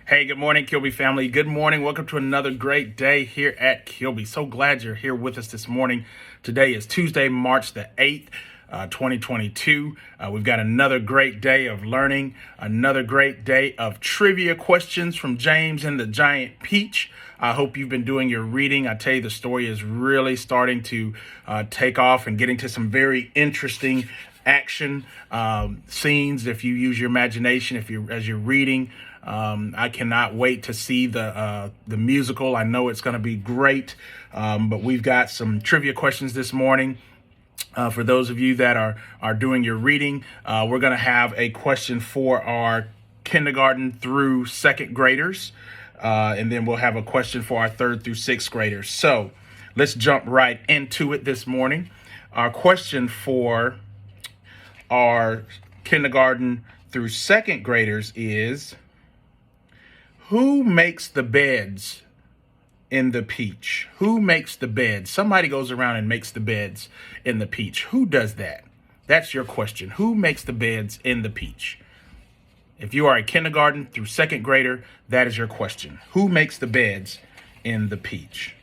Hey, good morning, Kilby family. Good morning. Welcome to another great day here at Kilby. So glad you're here with us this morning. Today is Tuesday, March the 8th, 2022. We've got another great day of learning, another great day of trivia questions from James and the Giant Peach. I hope you've been doing your reading. I tell you, the story is really starting to take off and getting to some very interesting action scenes if you use your imagination, as you're reading. I cannot wait to see the musical. I know it's going to be great. But we've got some trivia questions this morning. For those of you that are doing your reading, we're going to have a question for our kindergarten through second graders. And then we'll have a question for our third through sixth graders. So let's jump right into it this morning. Our question for our kindergarten through second graders is: who makes the beds in the Peach? Who makes the beds? Somebody goes around and makes the beds in the Peach. Who does that? That's your question. Who makes the beds in the Peach? If you are a kindergarten through second grader, that is your question. Who makes the beds in the Peach?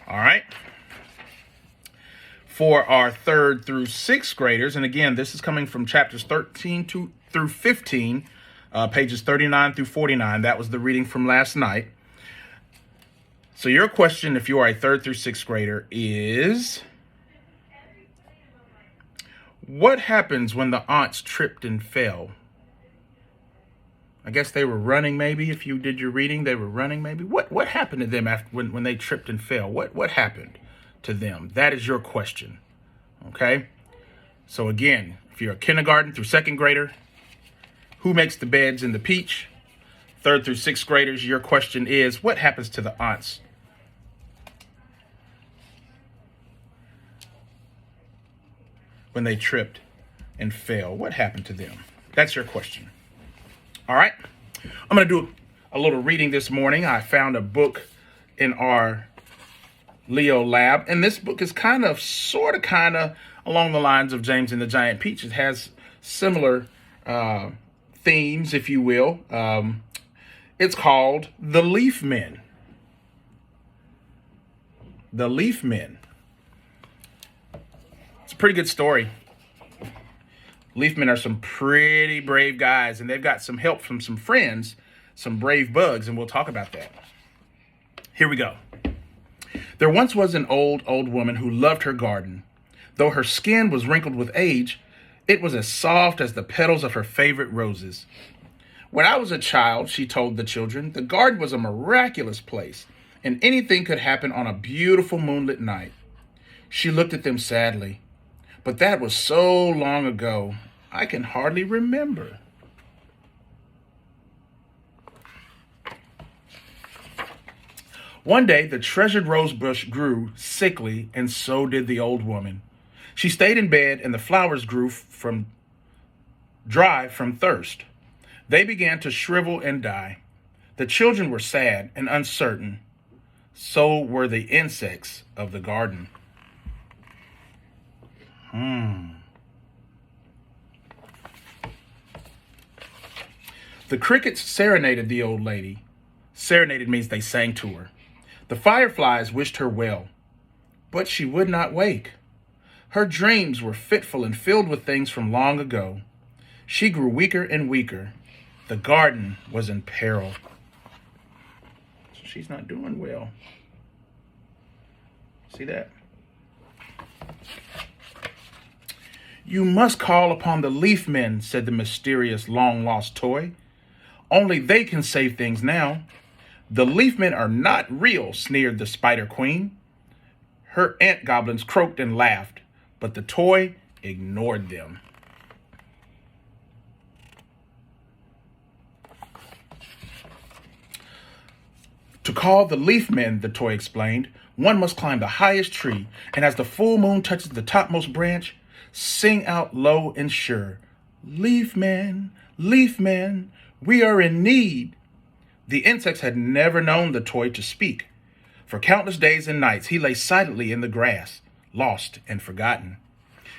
All right. For our third through sixth graders, and again, this is coming from chapters 13 through 15, pages 39 through 49. That was the reading from last night. So your question, if you are a third through sixth grader, is: what happens when the aunts tripped and fell? I guess they were running, maybe. If you did your reading, they were running, maybe. What happened to them after when they tripped and fell? What happened to them? That is your question. Okay? So again, if you're a kindergarten through second grader, who makes the beds in the Peach? Third through sixth graders, your question is: what happens to the aunts when they tripped and fell? What happened to them? That's your question. All right. I'm going to do a little reading this morning. I found a book in our Leo lab, and this book is kind of along the lines of James and the Giant Peach. It has similar themes, if you will. It's called The Leaf Men. The Leaf Men. It's a pretty good story. Leaf Men are some pretty brave guys, and they've got some help from some friends, some brave bugs, and we'll talk about that. Here we go. There once was an old woman who loved her garden. Though her skin was wrinkled with age, it was as soft as the petals of her favorite roses. When I was a child, she told the children, the garden was a miraculous place, and anything could happen on a beautiful moonlit night. She looked at them sadly. But that was so long ago, I can hardly remember. One day, the treasured rose bush grew sickly, and so did the old woman. She stayed in bed, and the flowers grew dry from thirst. They began to shrivel and die. The children were sad and uncertain. So were the insects of the garden. The crickets serenaded the old lady. Serenaded means they sang to her. The fireflies wished her well, but she would not wake. Her dreams were fitful and filled with things from long ago. She grew weaker and weaker. The garden was in peril. She's not doing well. See that? You must call upon the Leaf Men, said the mysterious long-lost toy. Only they can save things now. The Leaf Men are not real, sneered the Spider Queen. Her ant goblins croaked and laughed, but the toy ignored them. To call the Leaf Men, the toy explained, one must climb the highest tree, and as the full moon touches the topmost branch, sing out low and sure, Leaf Men, we are in need. The insects had never known the toy to speak. For countless days and nights, he lay silently in the grass, lost and forgotten.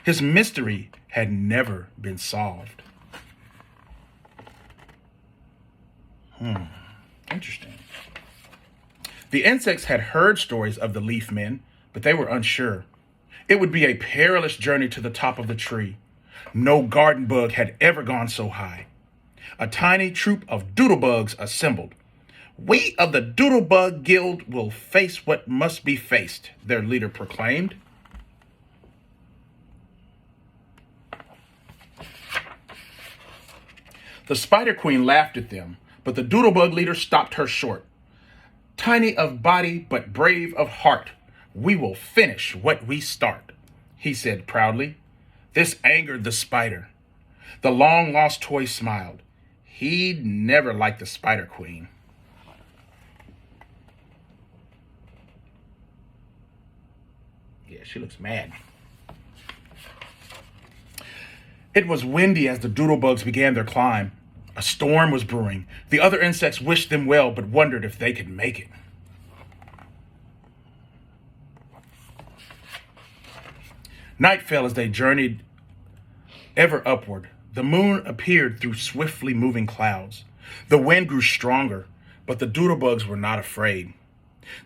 His mystery had never been solved. Interesting. The insects had heard stories of the leaf men, but they were unsure. It would be a perilous journey to the top of the tree. No garden bug had ever gone so high. A tiny troop of doodlebugs assembled. "We of the Doodlebug Guild will face what must be faced," their leader proclaimed. The Spider Queen laughed at them, but the Doodlebug leader stopped her short. "Tiny of body, but brave of heart, we will finish what we start," he said proudly. This angered the spider. The long-lost toy smiled. He'd never liked the Spider Queen. Yeah, she looks mad. It was windy as the doodlebugs began their climb. A storm was brewing. The other insects wished them well, but wondered if they could make it. Night fell as they journeyed ever upward. The moon appeared through swiftly moving clouds. The wind grew stronger, but the doodlebugs were not afraid.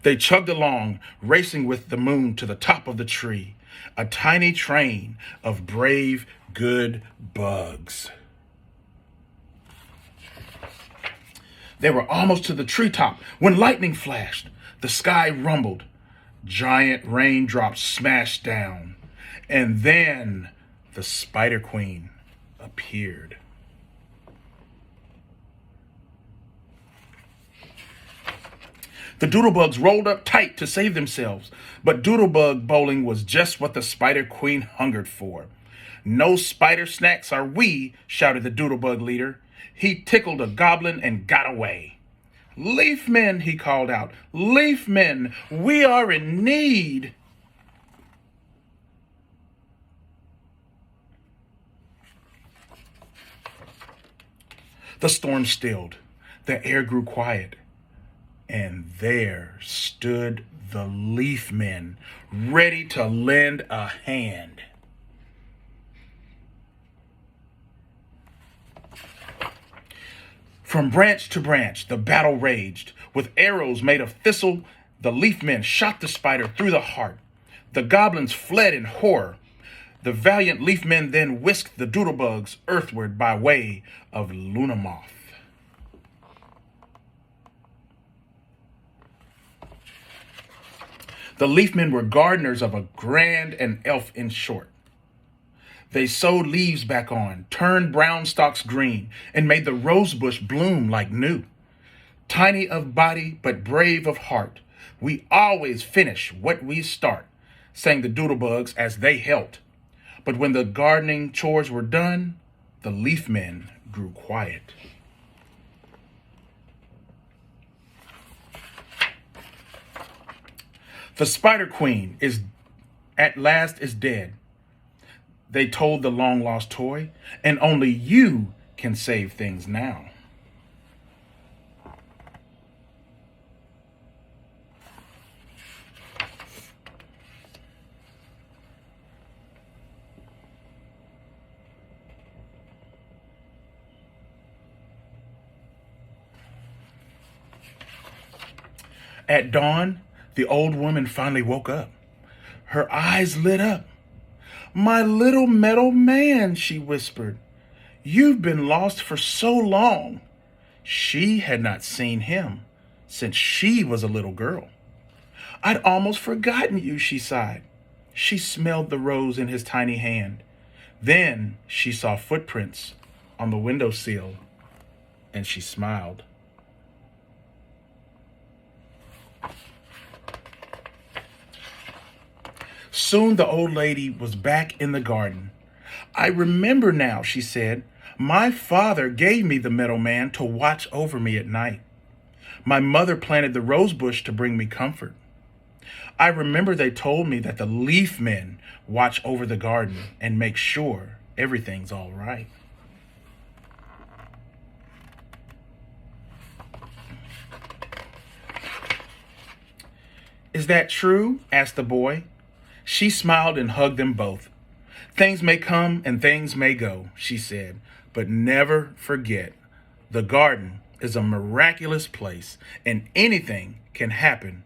They chugged along, racing with the moon to the top of the tree, a tiny train of brave, good bugs. They were almost to the treetop when lightning flashed. The sky rumbled. Giant raindrops smashed down. And then the Spider Queen appeared. The doodlebugs rolled up tight to save themselves, but doodlebug bowling was just what the Spider Queen hungered for. "No spider snacks are we," shouted the doodlebug leader. He tickled a goblin and got away. "Leaf men," he called out. "Leaf men, we are in need." The storm stilled. The air grew quiet. And there stood the leaf men, ready to lend a hand. From branch to branch, the battle raged. With arrows made of thistle, the leaf men shot the spider through the heart. The goblins fled in horror. The valiant leaf men then whisked the doodlebugs earthward by way of Lunamoth. The leaf men were gardeners of a grand and elf in short. They sewed leaves back on, turned brown stalks green, and made the rose bush bloom like new. Tiny of body, but brave of heart, we always finish what we start, sang the doodlebugs as they helped. But when the gardening chores were done, the leaf men grew quiet. The Spider Queen is at last is dead, they told the long-lost toy, and only you can save things now. At dawn, the old woman finally woke up. Her eyes lit up. "My little metal man," she whispered. "You've been lost for so long." She had not seen him since she was a little girl. "I'd almost forgotten you," she sighed. She smelled the rose in his tiny hand. Then she saw footprints on the windowsill, and she smiled. Soon the old lady was back in the garden. "I remember now," she said. "My father gave me the meadow man to watch over me at night. My mother planted the rose bush to bring me comfort. I remember they told me that the leaf men watch over the garden and make sure everything's all right." "Is that true?" asked the boy. She smiled and hugged them both. "Things may come and things may go," she said, "but never forget, the garden is a miraculous place, and anything can happen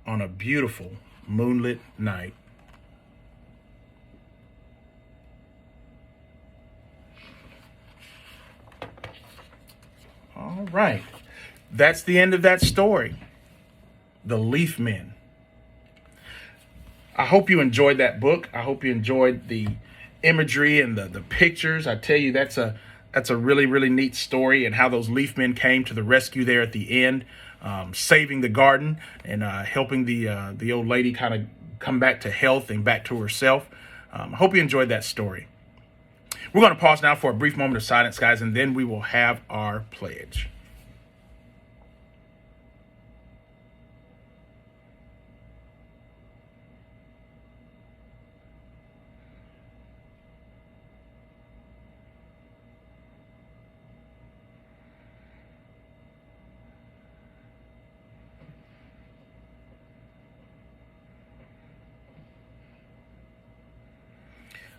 on a beautiful moonlit night. All right. That's the end of that story. The Leaf Men. I hope you enjoyed that book. I hope you enjoyed the imagery and the pictures. I tell you, that's a really, really neat story, and how those Leaf Men came to the rescue there at the end, saving the garden and helping the old lady kind of come back to health and back to herself. I hope you enjoyed that story. We're going to pause now for a brief moment of silence, guys, and then we will have our pledge.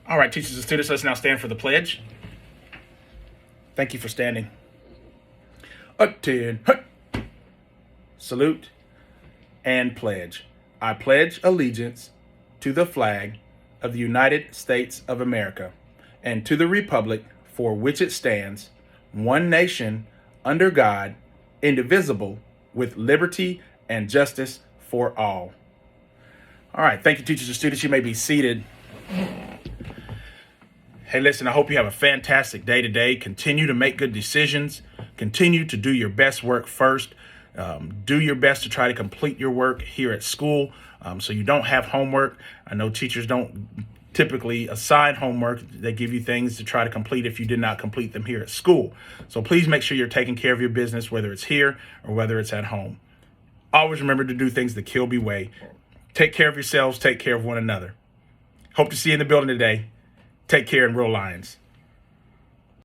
All right, teachers and students, let's now stand for the pledge. Thank you for standing. Attend, salute, and pledge. I pledge allegiance to the flag of the United States of America and to the republic for which it stands, one nation, under God, indivisible, with liberty and justice for all. All right, thank you, teachers and students. You may be seated. Hey, listen, I hope you have a fantastic day today. Continue to make good decisions. Continue to do your best work first. Do your best to try to complete your work here at school so you don't have homework. I know teachers don't typically assign homework. They give you things to try to complete if you did not complete them here at school. So please make sure you're taking care of your business, whether it's here or whether it's at home. Always remember to do things the Kilby way. Take care of yourselves. Take care of one another. Hope to see you in the building today. Take care and roll Lions.